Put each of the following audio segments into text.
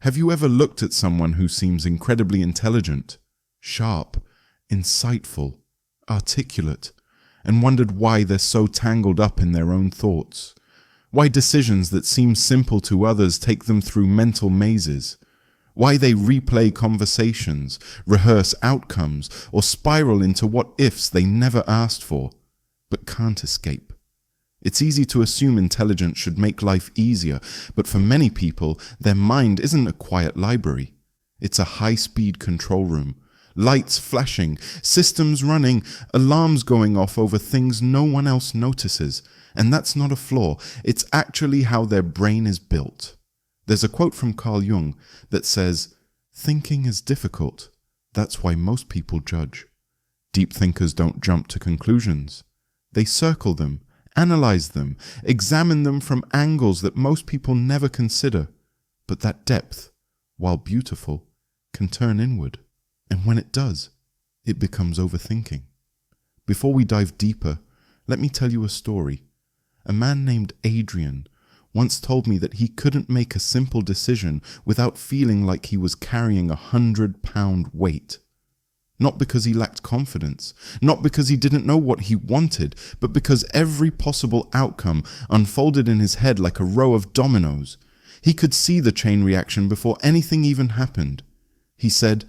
Have you ever looked at someone who seems incredibly intelligent, sharp, insightful, articulate, and wondered why they're so tangled up in their own thoughts? Why decisions that seem simple to others take them through mental mazes? Why they replay conversations, rehearse outcomes, or spiral into what-ifs they never asked for, but can't escape? It's easy to assume intelligence should make life easier, but for many people, their mind isn't a quiet library. It's a high-speed control room. Lights flashing, systems running, alarms going off over things no one else notices. And that's not a flaw, it's actually how their brain is built. There's a quote from Carl Jung that says, "Thinking is difficult. That's why most people judge." Deep thinkers don't jump to conclusions. They circle them, analyze them, examine them from angles that most people never consider. But that depth, while beautiful, can turn inward. And when it does, it becomes overthinking. Before we dive deeper, let me tell you a story. A man named Adrian once told me that he couldn't make a simple decision without feeling like he was carrying 100-pound weight. Not because he lacked confidence, not because he didn't know what he wanted, but because every possible outcome unfolded in his head like a row of dominoes. He could see the chain reaction before anything even happened. He said,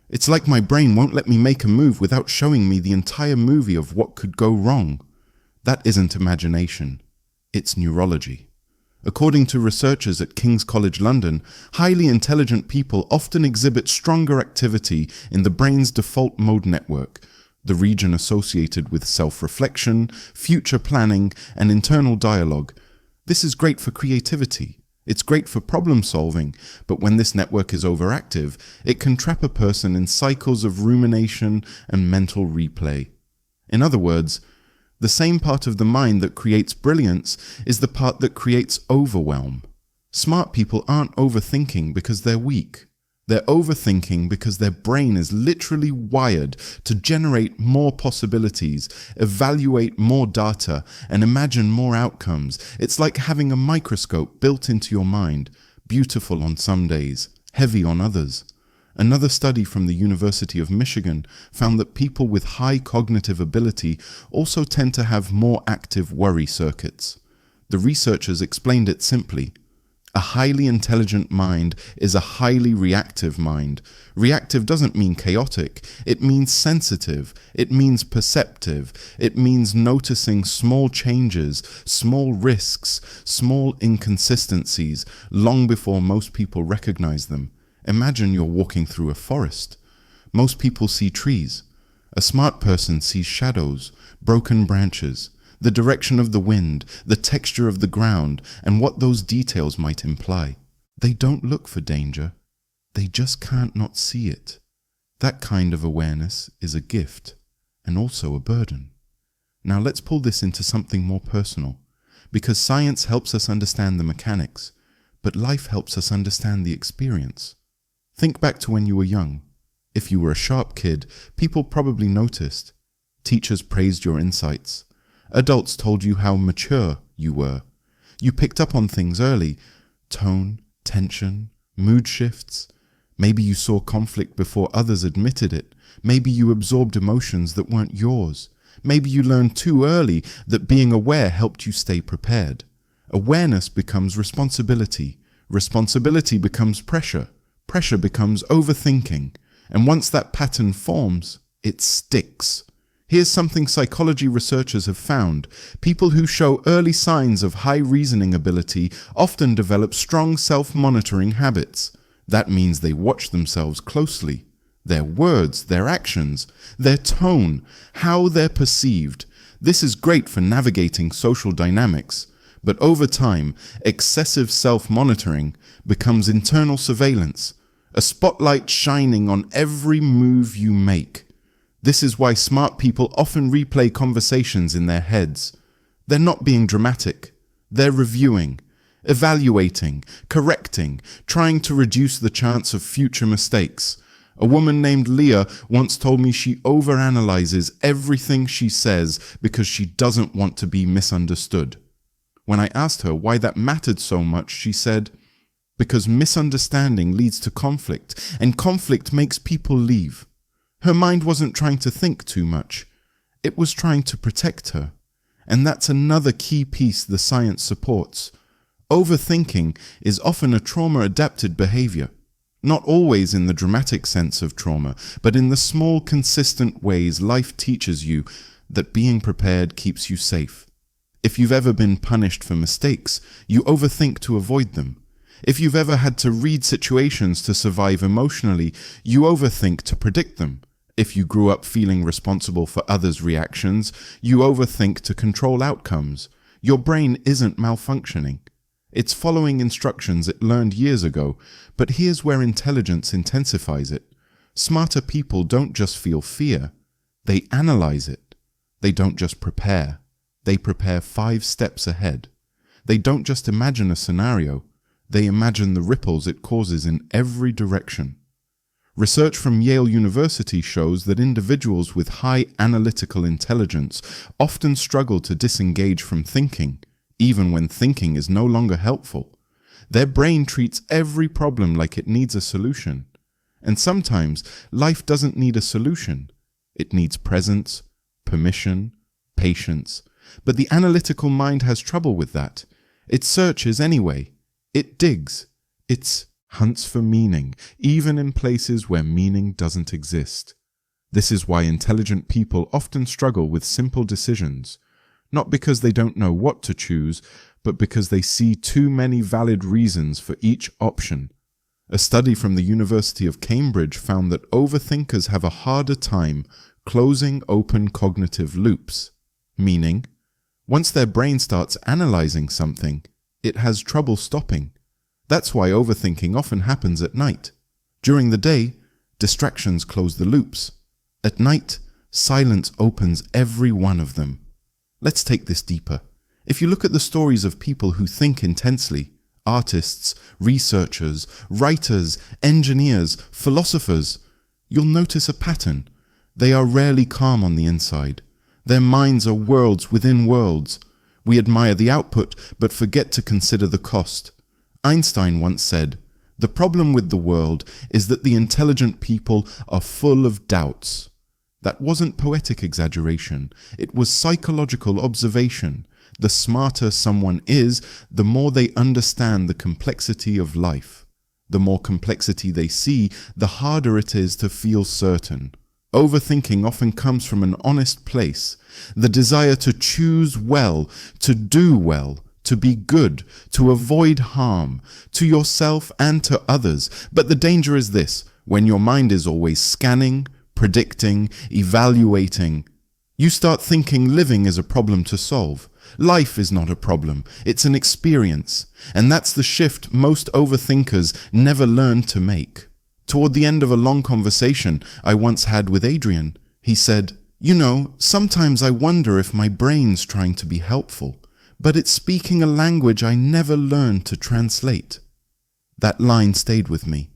"It's like my brain won't let me make a move without showing me the entire movie of what could go wrong." That isn't imagination, it's neurology. According to researchers at King's College London, highly intelligent people often exhibit stronger activity in the brain's default mode network, the region associated with self-reflection, future planning, and internal dialogue. This is great for creativity. It's great for problem solving, but when this network is overactive, it can trap a person in cycles of rumination and mental replay. In other words, the same part of the mind that creates brilliance is the part that creates overwhelm. Smart people aren't overthinking because they're weak. They're overthinking because their brain is literally wired to generate more possibilities, evaluate more data, and imagine more outcomes. It's like having a microscope built into your mind, beautiful on some days, heavy on others. Another study from the University of Michigan found that people with high cognitive ability also tend to have more active worry circuits. The researchers explained it simply. A highly intelligent mind is a highly reactive mind. Reactive doesn't mean chaotic. It means sensitive. It means perceptive. It means noticing small changes, small risks, small inconsistencies, long before most people recognize them. Imagine you're walking through a forest. Most people see trees. A smart person sees shadows, broken branches, the direction of the wind, the texture of the ground, and what those details might imply. They don't look for danger. They just can't not see it. That kind of awareness is a gift, and also a burden. Now let's pull this into something more personal, because science helps us understand the mechanics, but life helps us understand the experience. Think back to when you were young. If you were a sharp kid, people probably noticed. Teachers praised your insights. Adults told you how mature you were. You picked up on things early. Tone, tension, mood shifts. Maybe you saw conflict before others admitted it. Maybe you absorbed emotions that weren't yours. Maybe you learned too early that being aware helped you stay prepared. Awareness becomes responsibility. Responsibility becomes pressure. Pressure becomes overthinking, and once that pattern forms, it sticks. Here's something psychology researchers have found. People who show early signs of high reasoning ability often develop strong self-monitoring habits. That means they watch themselves closely. Their words, their actions, their tone, how they're perceived. This is great for navigating social dynamics. But over time, excessive self-monitoring becomes internal surveillance, a spotlight shining on every move you make. This is why smart people often replay conversations in their heads. They're not being dramatic. They're reviewing, evaluating, correcting, trying to reduce the chance of future mistakes. A woman named Leah once told me she overanalyzes everything she says because she doesn't want to be misunderstood. When I asked her why that mattered so much, she said, Because misunderstanding leads to conflict, and conflict makes people leave. Her mind wasn't trying to think too much. It was trying to protect her. And that's another key piece the science supports. Overthinking is often a trauma-adapted behavior. Not always in the dramatic sense of trauma, but in the small, consistent ways life teaches you that being prepared keeps you safe. If you've ever been punished for mistakes, you overthink to avoid them. If you've ever had to read situations to survive emotionally, you overthink to predict them. If you grew up feeling responsible for others' reactions, you overthink to control outcomes. Your brain isn't malfunctioning. It's following instructions it learned years ago, but here's where intelligence intensifies it. Smarter people don't just feel fear, they analyze it. They don't just prepare, they prepare 5 steps ahead. They don't just imagine a scenario, they imagine the ripples it causes in every direction. Research from Yale University shows that individuals with high analytical intelligence often struggle to disengage from thinking, even when thinking is no longer helpful. Their brain treats every problem like it needs a solution. And sometimes life doesn't need a solution. It needs presence, permission, patience. But the analytical mind has trouble with that. It searches anyway. It digs. It hunts for meaning, even in places where meaning doesn't exist. This is why intelligent people often struggle with simple decisions. Not because they don't know what to choose, but because they see too many valid reasons for each option. A study from the University of Cambridge found that overthinkers have a harder time closing open cognitive loops, meaning, once their brain starts analyzing something, it has trouble stopping. That's why overthinking often happens at night. During the day, distractions close the loops. At night, silence opens every one of them. Let's take this deeper. If you look at the stories of people who think intensely, artists, researchers, writers, engineers, philosophers, you'll notice a pattern. They are rarely calm on the inside. Their minds are worlds within worlds. We admire the output, but forget to consider the cost. Einstein once said, "The problem with the world is that the intelligent people are full of doubts." That wasn't poetic exaggeration. It was psychological observation. The smarter someone is, the more they understand the complexity of life. The more complexity they see, the harder it is to feel certain. Overthinking often comes from an honest place, the desire to choose well, to do well, to be good, to avoid harm, to yourself and to others. But the danger is this: when your mind is always scanning, predicting, evaluating, you start thinking living is a problem to solve. Life is not a problem, it's an experience. And that's the shift most overthinkers never learn to make. Toward the end of a long conversation I once had with Adrian, he said, "You know, sometimes I wonder if my brain's trying to be helpful, but it's speaking a language I never learned to translate." That line stayed with me.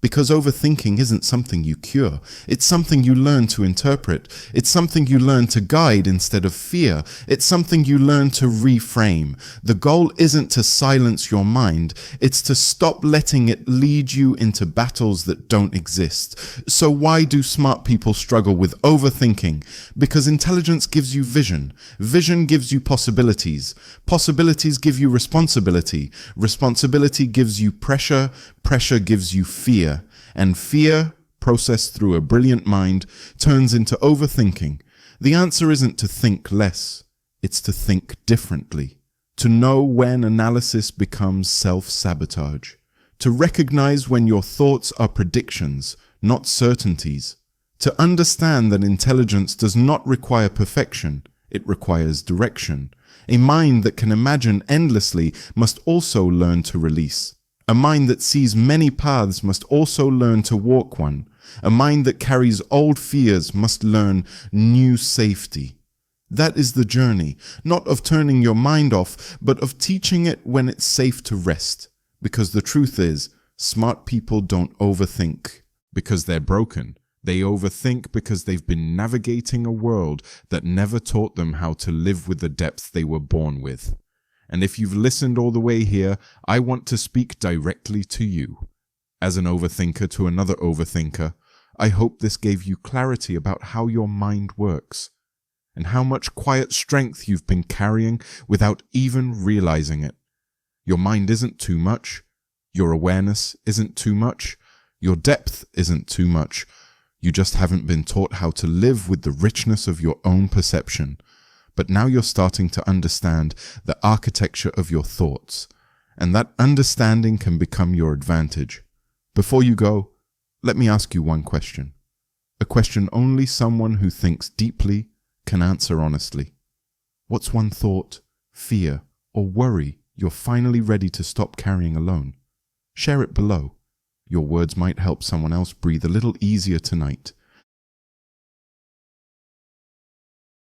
Because overthinking isn't something you cure. It's something you learn to interpret. It's something you learn to guide instead of fear. It's something you learn to reframe. The goal isn't to silence your mind. It's to stop letting it lead you into battles that don't exist. So why do smart people struggle with overthinking? Because intelligence gives you vision. Vision gives you possibilities. Possibilities give you responsibility. Responsibility gives you pressure. Pressure gives you fear. And fear, processed through a brilliant mind, turns into overthinking. The answer isn't to think less, it's to think differently. To know when analysis becomes self-sabotage. To recognize when your thoughts are predictions, not certainties. To understand that intelligence does not require perfection, it requires direction. A mind that can imagine endlessly must also learn to release. A mind that sees many paths must also learn to walk one. A mind that carries old fears must learn new safety. That is the journey, not of turning your mind off, but of teaching it when it's safe to rest. Because the truth is, smart people don't overthink because they're broken. They overthink because they've been navigating a world that never taught them how to live with the depth they were born with. And if you've listened all the way here, I want to speak directly to you. As an overthinker to another overthinker, I hope this gave you clarity about how your mind works and how much quiet strength you've been carrying without even realizing it. Your mind isn't too much. Your awareness isn't too much. Your depth isn't too much. You just haven't been taught how to live with the richness of your own perception. But now you're starting to understand the architecture of your thoughts, and that understanding can become your advantage. Before you go, let me ask you one question. A question only someone who thinks deeply can answer honestly. What's one thought, fear, or worry you're finally ready to stop carrying alone? Share it below. Your words might help someone else breathe a little easier tonight.